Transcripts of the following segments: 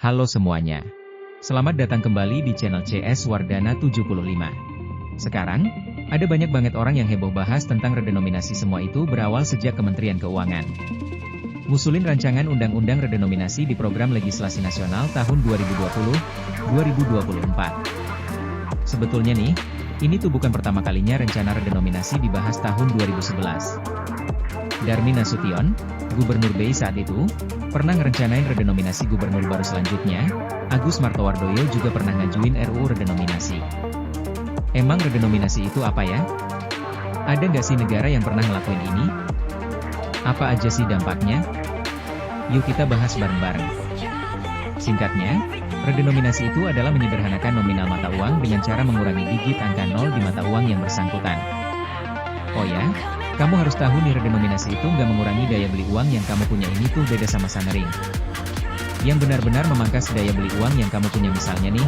Halo semuanya. Selamat datang kembali di channel CS Wardana 75. Sekarang, ada banyak banget orang yang heboh bahas tentang redenominasi. Semua itu berawal sejak Kementerian Keuangan ngusulin rancangan undang-undang redenominasi di program legislasi nasional tahun 2020-2024. Sebetulnya nih, ini tuh bukan pertama kalinya rencana redenominasi dibahas tahun 2011. Darmin Nasution, Gubernur BI saat itu, pernah ngerencanain redenominasi gubernur baru selanjutnya. Agus Martowardoyo juga pernah ngajuin RUU redenominasi. Emang redenominasi itu apa ya? Ada nggak sih negara yang pernah ngelakuin ini? Apa aja sih dampaknya? Yuk kita bahas bareng-bareng. Singkatnya, redenominasi itu adalah menyederhanakan nominal mata uang dengan cara mengurangi digit angka 0 di mata uang yang bersangkutan. Oh ya, kamu harus tahu nih, redenominasi itu nggak mengurangi daya beli uang yang kamu punya. Ini tuh beda sama sanering, yang benar-benar memangkas daya beli uang yang kamu punya. Misalnya nih,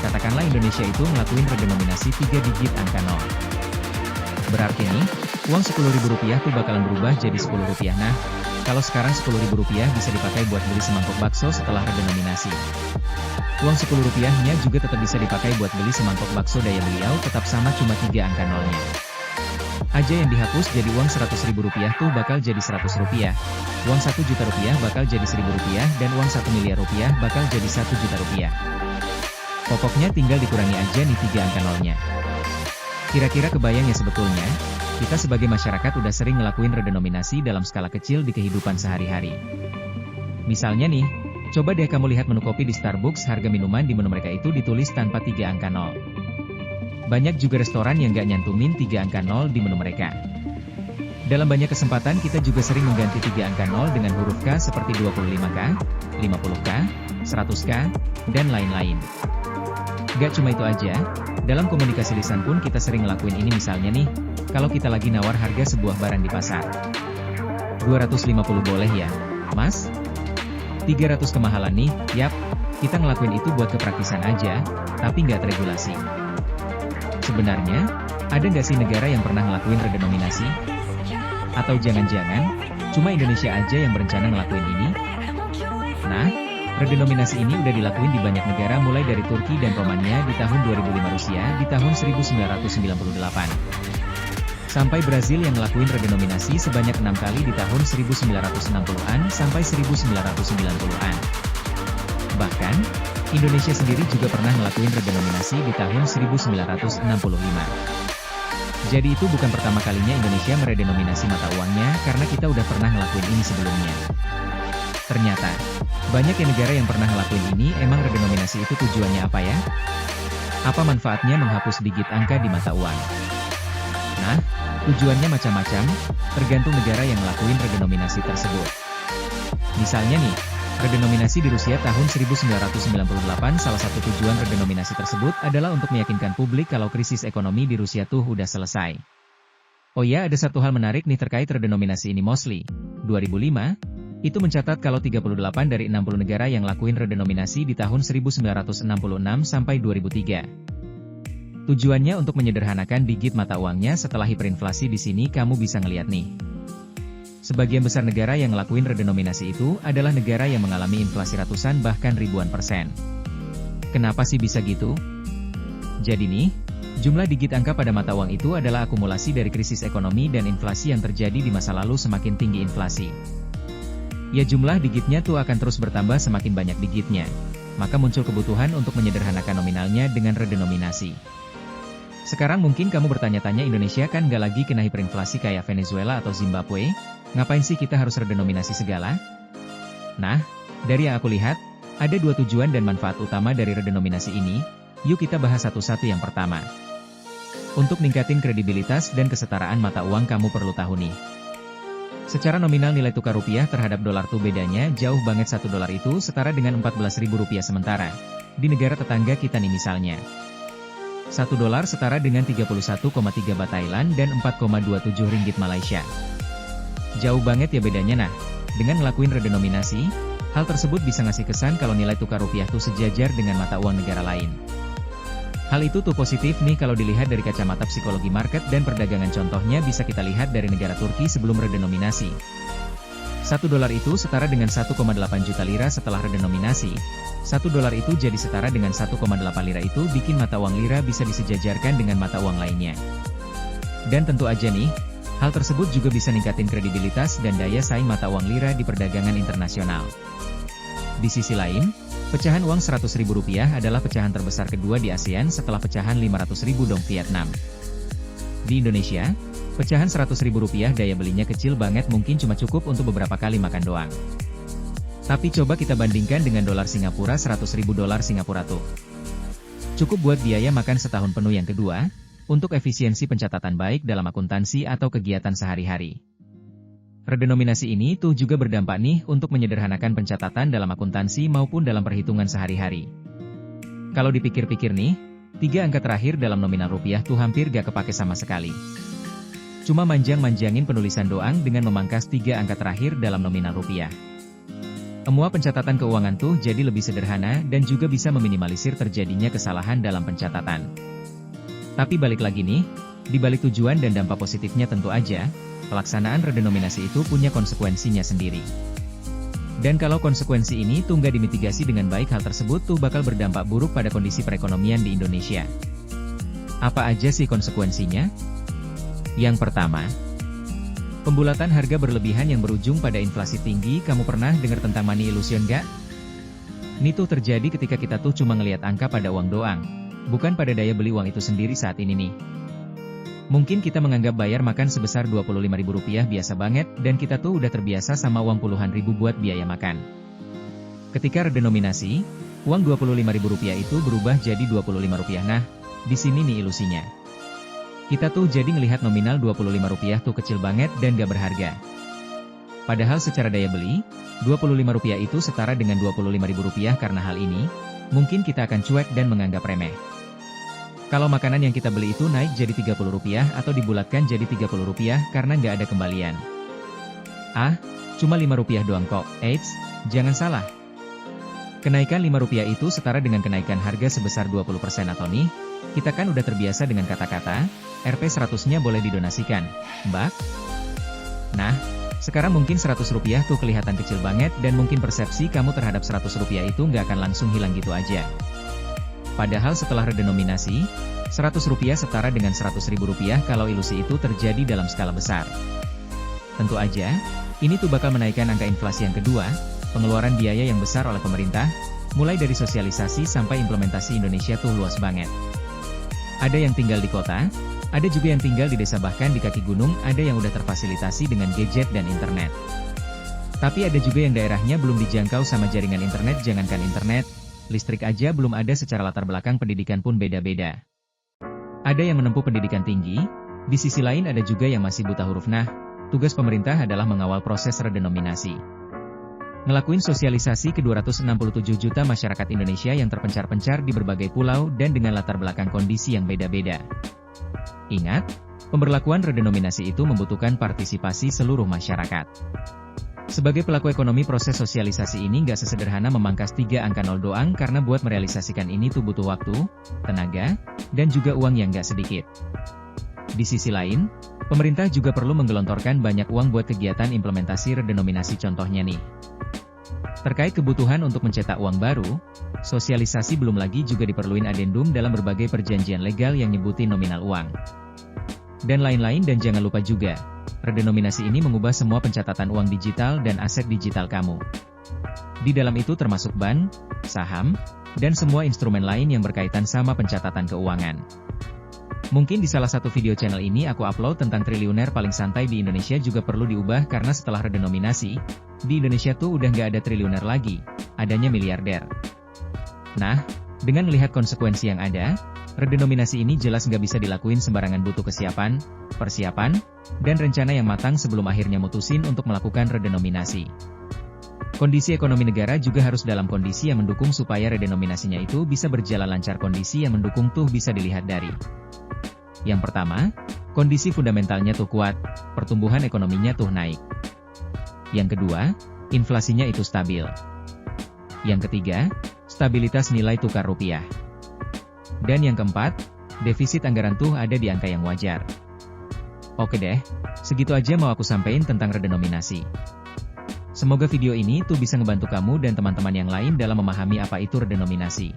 katakanlah Indonesia itu ngelakuin redenominasi 3 digit angka 0. Berarti nih, uang Rp10.000 tuh bakalan berubah jadi Rp10. Nah, kalau sekarang Rp10.000 bisa dipakai buat beli semangkok bakso setelah redenominasi. Uang Rp10-nya juga tetap bisa dipakai buat beli semangkok bakso, daya beliau tetap sama, cuma 3 angka 0-nya aja yang dihapus. Jadi uang Rp100.000 tuh bakal jadi Rp100, uang Rp1.000.000 bakal jadi Rp1.000, dan uang Rp1.000.000 bakal jadi Rp1.000.000. Pokoknya tinggal dikurangi aja nih 3 angka 0-nya. Kira-kira kebayang ya, sebetulnya, kita sebagai masyarakat udah sering ngelakuin redenominasi dalam skala kecil di kehidupan sehari-hari. Misalnya nih, coba deh kamu lihat menu kopi di Starbucks, harga minuman di menu mereka itu ditulis tanpa 3 angka 0. Banyak juga restoran yang nggak nyantumin 3 angka 0 di menu mereka. Dalam banyak kesempatan kita juga sering mengganti 3 angka 0 dengan huruf K seperti 25K, 50K, 100K, dan lain-lain. Gak cuma itu aja, dalam komunikasi lisan pun kita sering ngelakuin ini. Misalnya nih, kalau kita lagi nawar harga sebuah barang di pasar. 250 boleh ya, Mas? 300 kemahalan nih. Yap, kita ngelakuin itu buat kepraktisan aja, tapi nggak teregulasi. Sebenarnya, ada nggak sih negara yang pernah ngelakuin redenominasi? Atau jangan-jangan, cuma Indonesia aja yang berencana ngelakuin ini? Nah, redenominasi ini udah dilakuin di banyak negara, mulai dari Turki dan Romania di tahun 2005, Rusia di tahun 1998. Sampai Brazil yang ngelakuin redenominasi sebanyak 6 kali di tahun 1960-an sampai 1990-an. Bahkan, Indonesia sendiri juga pernah ngelakuin redenominasi di tahun 1965. Jadi itu bukan pertama kalinya Indonesia meredenominasi mata uangnya, karena kita udah pernah ngelakuin ini sebelumnya. Ternyata, banyak negara yang pernah ngelakuin ini. Emang redenominasi itu tujuannya apa ya? Apa manfaatnya menghapus digit angka di mata uang? Nah, tujuannya macam-macam, tergantung negara yang ngelakuin redenominasi tersebut. Misalnya nih, redenominasi di Rusia tahun 1998, salah satu tujuan redenominasi tersebut adalah untuk meyakinkan publik kalau krisis ekonomi di Rusia tuh udah selesai. Oh ya, ada satu hal menarik nih terkait redenominasi ini. Mosley, 2005, itu mencatat kalau 38 dari 60 negara yang lakuin redenominasi di tahun 1966 sampai 2003. Tujuannya untuk menyederhanakan digit mata uangnya setelah hiperinflasi. Di sini kamu bisa ngeliat nih. Sebagian besar negara yang ngelakuin redenominasi itu adalah negara yang mengalami inflasi ratusan bahkan ribuan persen. Kenapa sih bisa gitu? Jadi nih, jumlah digit angka pada mata uang itu adalah akumulasi dari krisis ekonomi dan inflasi yang terjadi di masa lalu. Semakin tinggi inflasi, ya jumlah digitnya tuh akan terus bertambah. Semakin banyak digitnya, maka muncul kebutuhan untuk menyederhanakan nominalnya dengan redenominasi. Sekarang mungkin kamu bertanya-tanya, Indonesia kan nggak lagi kena hiperinflasi kayak Venezuela atau Zimbabwe, ngapain sih kita harus redenominasi segala? Nah, dari yang aku lihat, ada 2 tujuan dan manfaat utama dari redenominasi ini. Yuk kita bahas satu-satu. Yang pertama, untuk ningkatin kredibilitas dan kesetaraan mata uang. Kamu perlu tahu nih, secara nominal nilai tukar rupiah terhadap dolar tuh bedanya jauh banget. $1 itu setara dengan Rp14.000, sementara di negara tetangga kita nih misalnya, $1 setara dengan 31,3 Baht Thailand dan 4,27 Ringgit Malaysia. Jauh banget ya bedanya. Nah, dengan ngelakuin redenominasi, hal tersebut bisa ngasih kesan kalau nilai tukar rupiah tuh sejajar dengan mata uang negara lain. Hal itu tuh positif nih kalau dilihat dari kacamata psikologi market dan perdagangan. Contohnya bisa kita lihat dari negara Turki sebelum redenominasi. $1 itu setara dengan 1,8 juta lira setelah redenominasi. $1 itu jadi setara dengan 1,8 lira itu bikin mata uang lira bisa disejajarkan dengan mata uang lainnya. Dan tentu aja nih, hal tersebut juga bisa ningkatin kredibilitas dan daya saing mata uang lira di perdagangan internasional. Di sisi lain, pecahan uang Rp100.000 adalah pecahan terbesar kedua di ASEAN setelah pecahan Rp500.000 dong Vietnam. Di Indonesia, pecahan Rp100.000 daya belinya kecil banget, mungkin cuma cukup untuk beberapa kali makan doang. Tapi coba kita bandingkan dengan dolar Singapura, $100.000 Singapura tuh cukup buat biaya makan setahun penuh. Yang kedua, untuk efisiensi pencatatan baik dalam akuntansi atau kegiatan sehari-hari. Redenominasi ini tuh juga berdampak nih untuk menyederhanakan pencatatan dalam akuntansi maupun dalam perhitungan sehari-hari. Kalau dipikir-pikir nih, 3 angka terakhir dalam nominal rupiah tuh hampir gak kepake sama sekali. Cuma manjang-manjangin penulisan doang dengan memangkas 3 angka terakhir dalam nominal rupiah. Semua pencatatan keuangan tuh jadi lebih sederhana dan juga bisa meminimalisir terjadinya kesalahan dalam pencatatan. Tapi balik lagi nih, di balik tujuan dan dampak positifnya tentu aja, pelaksanaan redenominasi itu punya konsekuensinya sendiri. Dan kalau konsekuensi ini tuh nggak dimitigasi dengan baik, hal tersebut tuh bakal berdampak buruk pada kondisi perekonomian di Indonesia. Apa aja sih konsekuensinya? Yang pertama, pembulatan harga berlebihan yang berujung pada inflasi tinggi. Kamu pernah dengar tentang money illusion nggak? Ini tuh terjadi ketika kita tuh cuma ngelihat angka pada uang doang, bukan pada daya beli uang itu sendiri saat ini nih. Mungkin kita menganggap bayar makan sebesar Rp25.000 biasa banget, dan kita tuh udah terbiasa sama uang puluhan ribu buat biaya makan. Ketika redenominasi, uang Rp25.000 itu berubah jadi Rp25. Nah, di sini nih ilusinya. Kita tuh jadi ngelihat nominal Rp25 tuh kecil banget dan gak berharga. Padahal secara daya beli, Rp25 itu setara dengan Rp25.000. Karena hal ini, mungkin kita akan cuek dan menganggap remeh. Kalau makanan yang kita beli itu naik jadi Rp30 atau dibulatkan jadi Rp30 karena nggak ada kembalian. Ah, cuma Rp5 doang kok. Eits, jangan salah. Kenaikan Rp5 itu setara dengan kenaikan harga sebesar 20% atau nih, kita kan udah terbiasa dengan kata-kata, Rp100-nya boleh didonasikan, Mbak. Nah, sekarang mungkin Rp100 tuh kelihatan kecil banget dan mungkin persepsi kamu terhadap Rp100 itu nggak akan langsung hilang gitu aja. Padahal setelah redenominasi, Rp100 setara dengan Rp100.000 kalau ilusi itu terjadi dalam skala besar. Tentu aja, ini tuh bakal menaikkan angka inflasi. Yang kedua, pengeluaran biaya yang besar oleh pemerintah, mulai dari sosialisasi sampai implementasi. Indonesia tuh luas banget. Ada yang tinggal di kota, ada juga yang tinggal di desa, bahkan di kaki gunung ada yang udah terfasilitasi dengan gadget dan internet. Tapi ada juga yang daerahnya belum dijangkau sama jaringan internet. Jangankan internet, listrik aja belum ada. Secara latar belakang pendidikan pun beda-beda. Ada yang menempuh pendidikan tinggi, di sisi lain ada juga yang masih buta huruf. Nah, tugas pemerintah adalah mengawal proses redenominasi. Ngelakuin sosialisasi ke 267 juta masyarakat Indonesia yang terpencar-pencar di berbagai pulau dan dengan latar belakang kondisi yang beda-beda. Ingat, pemberlakuan redenominasi itu membutuhkan partisipasi seluruh masyarakat. Sebagai pelaku ekonomi, proses sosialisasi ini nggak sesederhana memangkas 3 angka 0 doang, karena buat merealisasikan ini tuh butuh waktu, tenaga, dan juga uang yang nggak sedikit. Di sisi lain, pemerintah juga perlu menggelontorkan banyak uang buat kegiatan implementasi redenominasi. Contohnya nih, terkait kebutuhan untuk mencetak uang baru, sosialisasi. Belum lagi juga diperluin adendum dalam berbagai perjanjian legal yang nyebutin nominal uang, dan lain-lain. Dan jangan lupa juga, redenominasi ini mengubah semua pencatatan uang digital dan aset digital kamu. Di dalam itu termasuk bank, saham, dan semua instrumen lain yang berkaitan sama pencatatan keuangan. Mungkin di salah satu video channel ini aku upload tentang triliuner paling santai di Indonesia juga perlu diubah, karena setelah redenominasi, di Indonesia tuh udah nggak ada triliuner lagi, adanya miliarder. Nah, dengan melihat konsekuensi yang ada, redenominasi ini jelas nggak bisa dilakuin sembarangan, butuh kesiapan, persiapan, dan rencana yang matang sebelum akhirnya mutusin untuk melakukan redenominasi. Kondisi ekonomi negara juga harus dalam kondisi yang mendukung supaya redenominasinya itu bisa berjalan lancar. Kondisi yang mendukung tuh bisa dilihat dari: yang pertama, kondisi fundamentalnya tuh kuat, pertumbuhan ekonominya tuh naik. Yang kedua, inflasinya itu stabil. Yang ketiga, stabilitas nilai tukar rupiah. Dan yang keempat, defisit anggaran tuh ada di angka yang wajar. Oke deh, segitu aja mau aku sampein tentang redenominasi. Semoga video ini tuh bisa ngebantu kamu dan teman-teman yang lain dalam memahami apa itu redenominasi.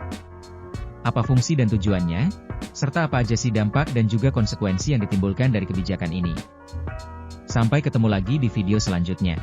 Apa fungsi dan tujuannya, serta apa aja sih dampak dan juga konsekuensi yang ditimbulkan dari kebijakan ini. Sampai ketemu lagi di video selanjutnya.